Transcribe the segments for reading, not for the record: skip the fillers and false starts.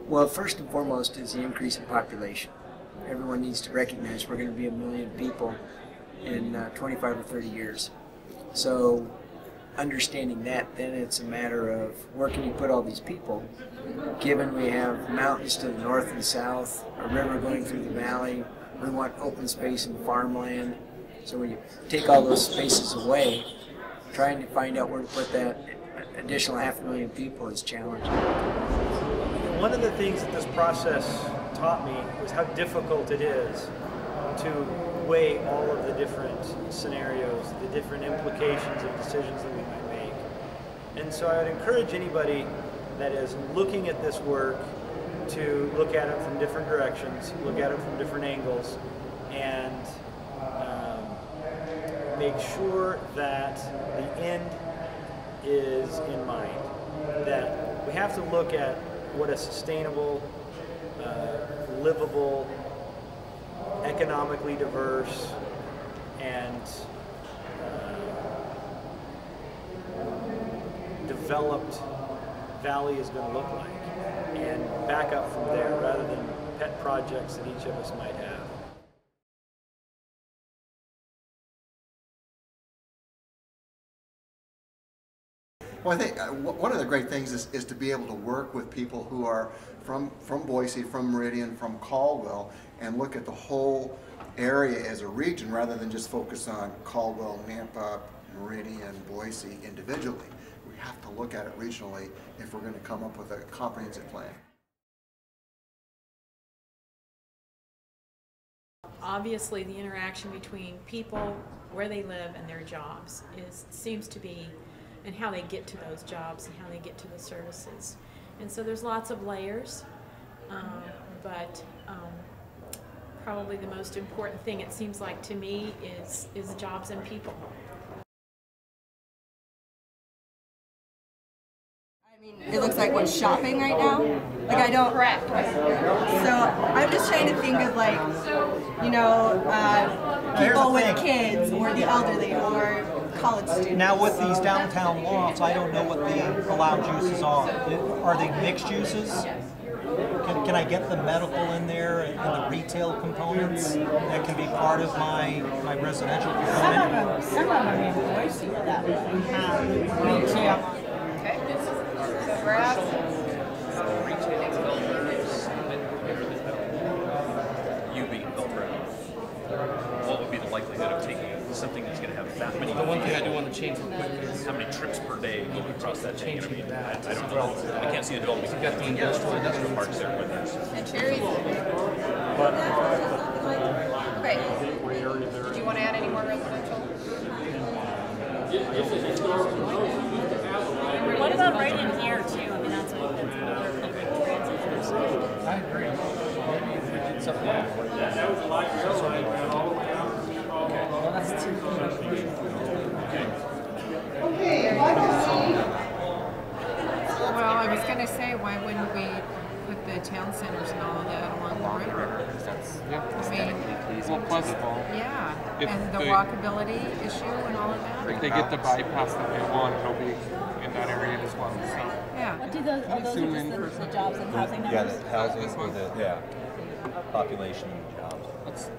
Well, first and foremost is the increase in population. Everyone needs to recognize we're going to be 1 million people in 25 or 30 years. So understanding that, then it's a matter of where can you put all these people, given we have mountains to the north and south, a river going through the valley, we want open space and farmland. So when you take all those spaces away, trying to find out where to put that additional 500,000 people is challenging. One of the things that this process taught me was how difficult it is to weigh all of the different scenarios, the different implications of decisions that we might make. And so I would encourage anybody that is looking at this work to look at it from different directions, look at it from different angles, and make sure that the end is in mind. That we have to look at what a sustainable, livable, economically diverse, and developed valley is going to look like, and back up from there rather than pet projects that each of us might have. Well, I think one of the great things is to be able to work with people who are from Boise, from Meridian, from Caldwell, and look at the whole area as a region rather than just focus on Caldwell, Nampa, Meridian, Boise individually. We have to look at it regionally if we're going to come up with a comprehensive plan. Obviously, the interaction between people, where they live, and their jobs seems to be, and how they get to those jobs and how they get to the services. And so there's lots of layers, but probably the most important thing, it seems like to me, is jobs and people. I mean, it looks like we're shopping right now. Like I don't. Correct. So I'm just trying to think of like, you know, people with kids or the elderly or college students. Now with these downtown lofts, I don't know what the allowed uses are. Are they mixed uses? Can I get the medical in there and the retail components that can be part of my residential component? Some of them in Boise that have retail. Okay. So perhaps you being Belgrade, what would be the likelihood of taking something that's going to have that many? The one thing I do want to change real quick is how many trips per day going across that thing. I mean, that. I don't know. I can't see the development. You've got the industrial parks there with us. and cherries. Okay. Do you want to add any more residential? What about right in here too? I mean, that's another perfect transition. I agree. Maybe if we did something like that. Well, that's too Well, I was going to say, why wouldn't we put the town centers and all of that along the river? Because that's, well, plus, yeah, if and the they, walkability issue and all of that. If they get the bypass that they want, it'll be in that area as well. So. Yeah. What do those, are those just the jobs and housing numbers? Yeah, the housing or the population and jobs. Let's,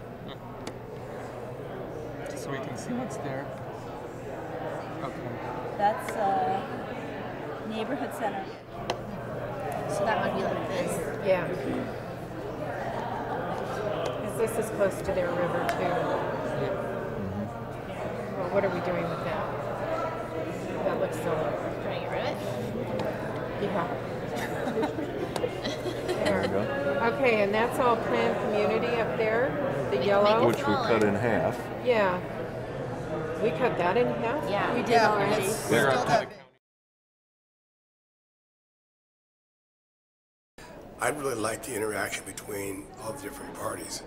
so we can see what's there. Okay. That's neighborhood center. So that would be like this. Yeah. Because this is close to their river too. Well, what are we doing with that? That looks so. Trying to get rid of it? Yeah. There. Okay, and that's all planned community up there, the yellow. Which we cut in half. Yeah. We cut that in half? Yeah. We did already. I really like the interaction between all the different parties.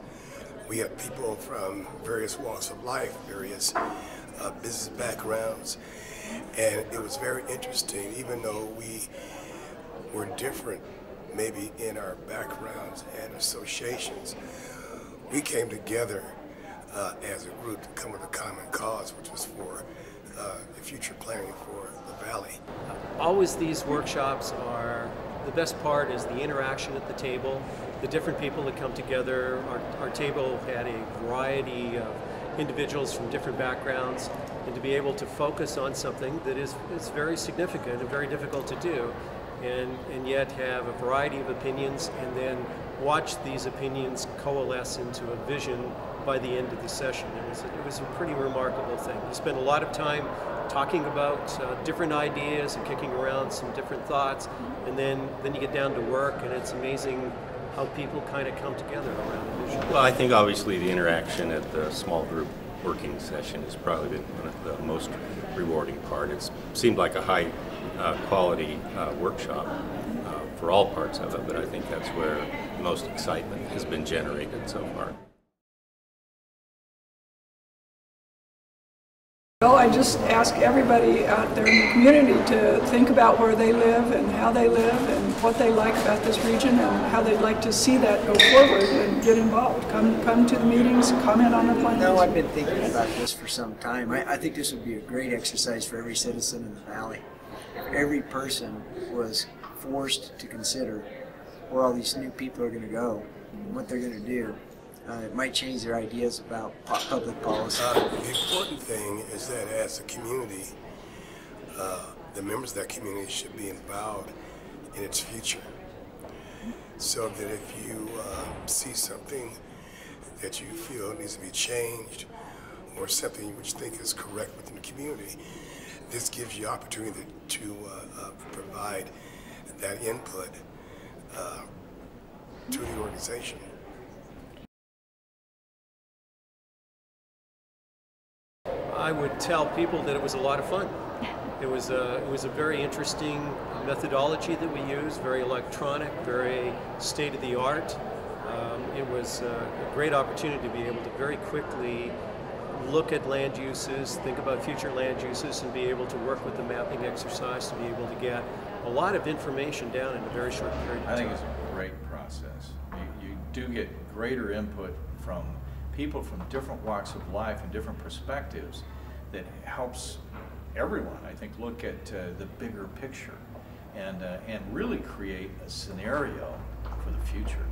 We have people from various walks of life, various business backgrounds, and it was very interesting, even though we were different maybe in our backgrounds and associations, we came together as a group to come with a common cause, which was for the future planning for the valley. Always these workshops are the best part is the interaction at the table, the different people that come together. Our table had a variety of individuals from different backgrounds, and to be able to focus on something that is very significant and very difficult to do, and yet have a variety of opinions, and then watch these opinions coalesce into a vision by the end of the session. It was a pretty remarkable thing. You spend a lot of time talking about different ideas and kicking around some different thoughts, and then you get down to work, and it's amazing how people kind of come together around a vision. Well, I think obviously the interaction at the small group working session has probably been one of the most rewarding part. It seemed like a high quality workshop for all parts of it, but I think that's where the most excitement has been generated so far. Well, I just ask everybody out there in the community to think about where they live and how they live and what they like about this region and how they'd like to see that go forward and get involved. Come to the meetings, comment on the plans. No, I've been thinking about this for some time. I think this would be a great exercise for every citizen in the valley. If every person was forced to consider where all these new people are going to go and what they're going to do, it might change their ideas about public policy. The important thing is that as a community, the members of that community should be involved in its future. So that if you see something that you feel needs to be changed or something which you think is correct within the community, this gives you opportunity to provide that input to the organization. I would tell people that it was a lot of fun. It was a very interesting methodology that we used, very electronic, very state-of-the-art. It was a great opportunity to be able to very quickly look at land uses, think about future land uses, and be able to work with the mapping exercise to be able to get a lot of information down in a very short period of time. I think it's a great process. You do get greater input from people from different walks of life and different perspectives that helps everyone, I think, look at the bigger picture and really create a scenario for the future.